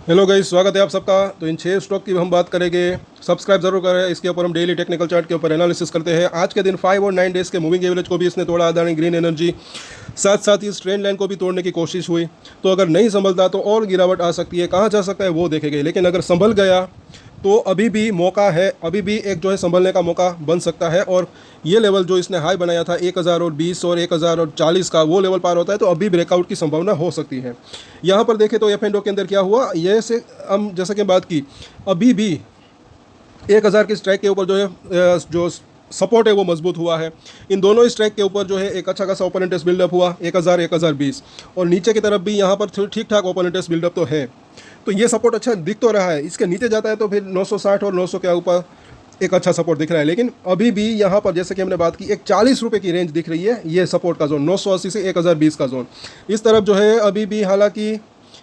Hello guys, स्वागत है आप सबका। तो इन 6 स्टॉक की हम बात करेंगे। सब्सक्राइब जरूर करें। इसके ऊपर हम डेली टेक्निकल चार्ट के ऊपर एनालिसिस करते हैं। आज के दिन 5 और 9 डेज के मूविंग एवरेज को भी इसने तोड़ा, अदानी ग्रीन एनर्जी। साथ साथ इस ट्रेंड लाइन को भी तोड़ने की कोशिश हुई। तो अगर नहीं संभलता तो और गिरावट आ सकती है। कहाँ जा सकता है वो देखेंगे, लेकिन अगर संभल गया तो अभी भी मौका है, अभी भी एक जो है संभलने का मौका बन सकता है। और ये लेवल जो इसने हाई बनाया था 1020 और 1040 का, वो लेवल पार होता है तो अभी ब्रेकआउट की संभावना हो सकती है। यहाँ पर देखें तो F&O के अंदर क्या हुआ, ये से हम जैसा कि बात की, अभी भी 1000 के स्ट्राइक के ऊपर जो है जो सपोर्ट है वो मजबूत हुआ है। इन दोनों स्ट्राइक के ऊपर जो है एक अच्छा खासा ओपन इंटरेस्ट बिल्डअप हुआ 1000 1020, और नीचे की तरफ भी यहाँ पर ठीक ठाक ओपन इंटरेस्ट बिल्डअप तो है। तो ये सपोर्ट अच्छा दिख तो रहा है। इसके नीचे जाता है तो फिर 960 और 900 के ऊपर एक अच्छा सपोर्ट दिख रहा है। लेकिन अभी भी यहाँ पर जैसे कि हमने बात की, एक 40 रुपये की रेंज दिख रही है, ये सपोर्ट का जोन 980 से 1020 का जोन। इस तरफ जो है अभी भी, हालांकि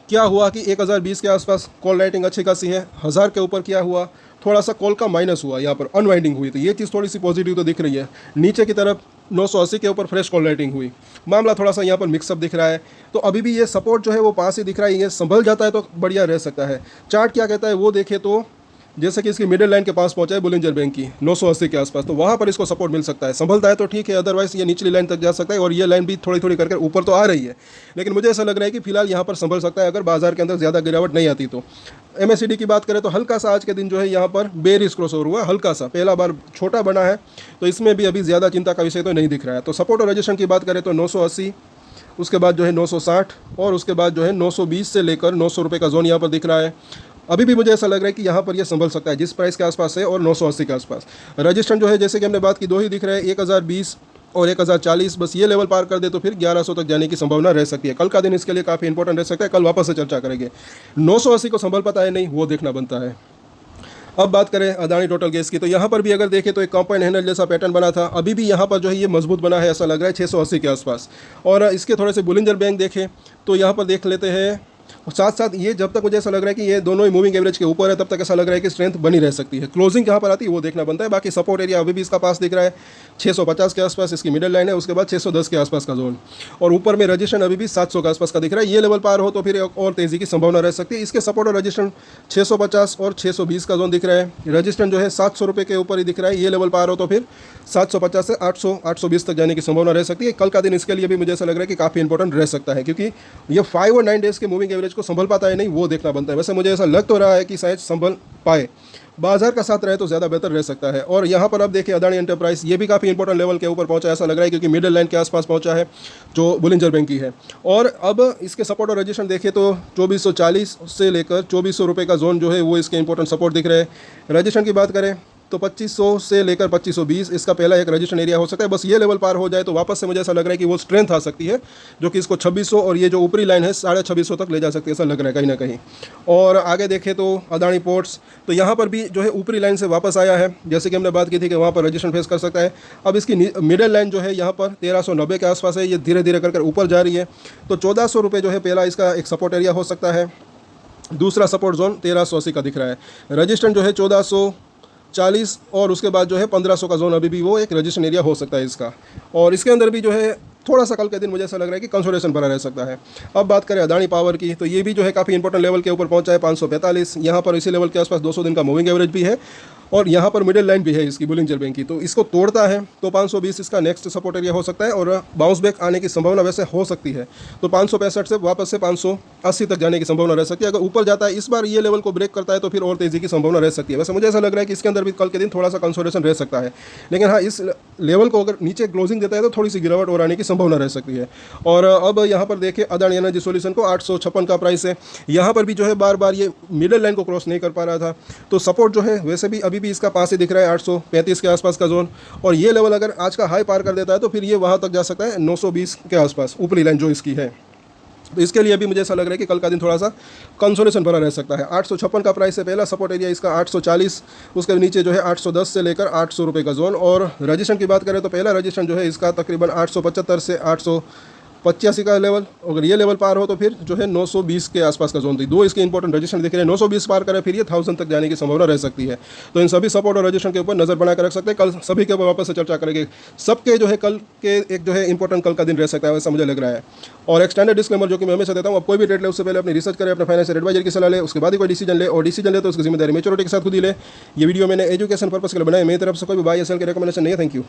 क्या हुआ कि 1020 के आसपास कॉल राइटिंग अच्छी खासी है। 1000 के ऊपर क्या हुआ, थोड़ा सा कॉल का माइनस हुआ, यहाँ पर अनवाइंडिंग हुई, तो ये चीज़ थोड़ी सी पॉजिटिव तो दिख रही है। नीचे की तरफ 980 के ऊपर फ्रेश कॉल राइटिंग हुई, मामला थोड़ा सा यहाँ पर मिक्सअप दिख रहा है। तो अभी भी ये सपोर्ट जो है वो पास ही दिख रहा है। ये संभल जाता है तो बढ़िया रह सकता है। चार्ट क्या कहता है वो देखे तो, जैसे कि इसकी मिडिल लाइन के पास पहुंचा है बुलिंजर बैंक की 980 के आसपास, तो वहाँ पर इसको सपोर्ट मिल सकता है। संभलता है तो ठीक है, अदरवाइज ये निचली लाइन तक जा सकता है। और ये लाइन भी थोड़ी थोड़ी करके ऊपर तो आ रही है, लेकिन मुझे ऐसा लग रहा है कि फिलहाल यहाँ पर संभल सकता है अगर बाजार के अंदर ज़्यादा गिरावट नहीं आती तो। MACD की बात करें तो हल्का सा आज के दिन जो है यहाँ पर बेरिश क्रॉसओवर हुआ, हल्का सा, पहला बार छोटा बना है, तो इसमें भी अभी ज़्यादा चिंता का विषय तो नहीं दिख रहा है। तो सपोर्ट और रजिस्ट्रेशन की बात करें तो 980, उसके बाद जो है 960, और उसके बाद जो है 920 से लेकर 900 रुपये का जोन यहाँ पर दिख रहा है। अभी भी मुझे ऐसा लग रहा है कि यहाँ पर ये संभल सकता है जिस प्राइस के आसपास है, और 980 के आसपास। रजिस्ट्रेशन जो है जैसे कि हमने बात की, दो ही दिख रहे हैं, 1020 और 1040। बस ये लेवल पार कर दे तो फिर 1100 तक जाने की संभावना रह सकती है। कल का दिन इसके लिए काफ़ी इंपॉर्टेंट रह सकता है, कल वापस से चर्चा करेंगे। 980 को संभल पाता है नहीं, वो देखना बनता है। अब बात करें अदानी टोटल गैस की, तो यहाँ पर भी अगर देखें तो एक कंपाउंड हैंडल जैसा पैटर्न बना था, अभी भी यहाँ पर जो है ये मजबूत बना है, ऐसा लग रहा है 680 के आसपास। और इसके थोड़े से बुलिंजर बैंक देखें तो यहाँ पर देख लेते हैं। और साथ साथ ये जब तक मुझे ऐसा लग रहा है कि ये दोनों ही मूविंग एवरेज के ऊपर है, तब तक ऐसा लग रहा है कि स्ट्रेंथ बनी रह सकती है। क्लोजिंग कहाँ पर आती है वो देखना बनता है। बाकी सपोर्ट एरिया अभी भी इसका पास दिख रहा है 650 के आसपास, इसकी मिडिल लाइन है, उसके बाद 610 के आसपास का जोन, और ऊपर में रजिस्ट्रेशन अभी भी 700 के आसपास का दिख रहा है। ये लेवल पार हो तो फिर और तेज़ी की संभावना रह सकती है। इसके सपोर्ट और रजिस्ट्रेशन 650 और 620 का जोन दिख रहा है। रजिस्ट्रेशन जो है 700 रुपये के ऊपर ही दिख रहा है। ये लेवल पार हो तो फिर 750 से 800 820 तक जाने की संभावना रह सकती है। कल का दिन इसके लिए भी मुझे ऐसा लग रहा है कि काफ़ी इंपॉर्टेंट रह सकता है, क्योंकि ये 5 और 9 डेज़ के मूविंग एवरेज को संभल पाता है नहीं, वो देखना बनता है। वैसे मुझे ऐसा लग तो रहा है कि शायद संभल पाए, बाजार का साथ रहे तो ज़्यादा बेहतर रह सकता है। और यहाँ पर अब देखिए अदानी एंटरप्राइज, ये भी काफ़ी इंपॉर्टेंट लेवल के ऊपर पहुंचा है ऐसा लग रहा है, क्योंकि मिडिल लाइन के आसपास पहुंचा है जो बुलिंजर बैंक की है। और अब इसके सपोर्ट और रजिस्ट्रेशन देखें तो 2440 से लेकर 2400 रुपये का जोन जो है वो इसके इंपॉर्टेंट सपोर्ट दिख रहे हैं। रजिस्ट्रेशन की बात करें तो 2500 से लेकर 2520 इसका पहला एक रजिस्ट्रेशन एरिया हो सकता है। बस ये लेवल पार हो जाए तो वापस से मुझे ऐसा लग रहा है कि वो स्ट्रेंथ आ सकती है, जो कि इसको 2600 और ये जो ऊपरी लाइन है 2650 तक ले जा सकती है, ऐसा लग रहा है कहीं ना कहीं। और आगे देखें तो अदानी पोर्ट्स, तो यहाँ पर भी जो है ऊपरी लाइन से वापस आया है, जैसे कि हमने बात की थी कि वहाँ पर रजिस्ट्रेशन फेस कर सकता है। अब इसकी मिडिल लाइन जो है यहाँ पर 1390 के आसपास है, ये धीरे धीरे कर ऊपर जा रही है। तो 1400 रुपये जो है पहला इसका एक सपोर्ट एरिया हो सकता है। दूसरा सपोर्ट जोन 1380 का दिख रहा है। रजिस्ट्रेशन जो है 1440 और उसके बाद जो है 1500 का जोन अभी भी वो एक रजिस्ट्रेशन एरिया हो सकता है इसका। और इसके अंदर भी जो है थोड़ा सा कल के दिन मुझे ऐसा लग रहा है कि कंसोलिडेशन बना रह सकता है। अब बात करें अदानी पावर की, तो ये भी जो है काफ़ी इंपॉर्टेंट लेवल के ऊपर पहुंचा है 545। यहाँ पर इसी लेवल के आसपास 200 दिन का मूविंग एवरेज भी है, और यहाँ पर मिडिल लाइन भी है इसकी बुलिंजर बैंक की। तो इसको तोड़ता है तो 520 इसका नेक्स्ट सपोर्ट एरिया हो सकता है, और बाउंस बैक आने की संभावना वैसे हो सकती है। तो 565 से वापस से 580 तक जाने की संभावना रह सकती है। अगर ऊपर जाता है, इस बार ये लेवल को ब्रेक करता है तो फिर और तेज़ी की संभावना रह सकती है। वैसे मुझे ऐसा लग रहा है कि इसके अंदर भी कल के दिन थोड़ा सा कंसोलिडेशन रह सकता है, लेकिन हाँ, इस लेवल को अगर नीचे क्लोजिंग देता है तो थोड़ी सी गिरावट और आने की संभावना रह सकती है। और अब यहाँ पर देखें अदानी एनर्जी सॉल्यूशन को 856 का प्राइस है। यहाँ पर भी जो है बार बार ये मिडिल लाइन को क्रॉस नहीं कर पा रहा था, तो सपोर्ट जो है वैसे भी अभी भी इसका पास ही दिख रहा है 835 के आसपास का जोन। और ये लेवल अगर आज का हाई पार कर देता है तो फिर ये वहाँ तक जा सकता है 920 के आसपास, ऊपरी लाइन जो इसकी है। तो इसके लिए भी मुझे ऐसा लग रहा है कि कल का दिन थोड़ा सा कंसोलेशन बना रह सकता है। 856 का प्राइस है पहला सपोर्ट एरिया इसका, 840, उसके नीचे जो है 810 से लेकर 800 रुपये का जोन। और रजिस्ट्रेशन की बात करें तो पहला रजिस्ट्रेशन जो है इसका तकरीबन 875 से 85 का लेवल, अगर ये लेवल पार हो तो फिर जो है 920 के आसपास का जोन थी। दो इसके इंपॉर्टेंट रजिस्टर दिख रहे हैं, 920 पार करे फिर ये 1000 तक जाने की संभावना रह सकती है। तो इन सभी सपोर्ट और रजिस्टर के ऊपर नजर बना कर रख सकते हैं। कल सभी के ऊपर वापस से चर्चा करेंगे। सबके जो है कल के एक जो है इंपॉर्टेंट कल का दिन रह सकता है, वैसा मुझे लग रहा है। और एक स्टैंडर्ड डिस्क्लेमर जो कि मैं हमेशा देता हूँ, आप कोई भी ट्रेड ले उससे पहले अपनी रिसर्च करें, अपने फाइनेंशियल एडवाइजर की सलाह ले, उसके बाद ही कोई डिसीजन ले, और डिसीजन ले तो उसकी जिम्मेदारी मैच्योरिटी के साथ खुद ही ले। ये वीडियो मैंने एजुकेशन पर्पस के लिए बनाया, मेरी तरफ से कोई भी बाय या सेल की रिकमेंडेशन नहीं है। Thank you.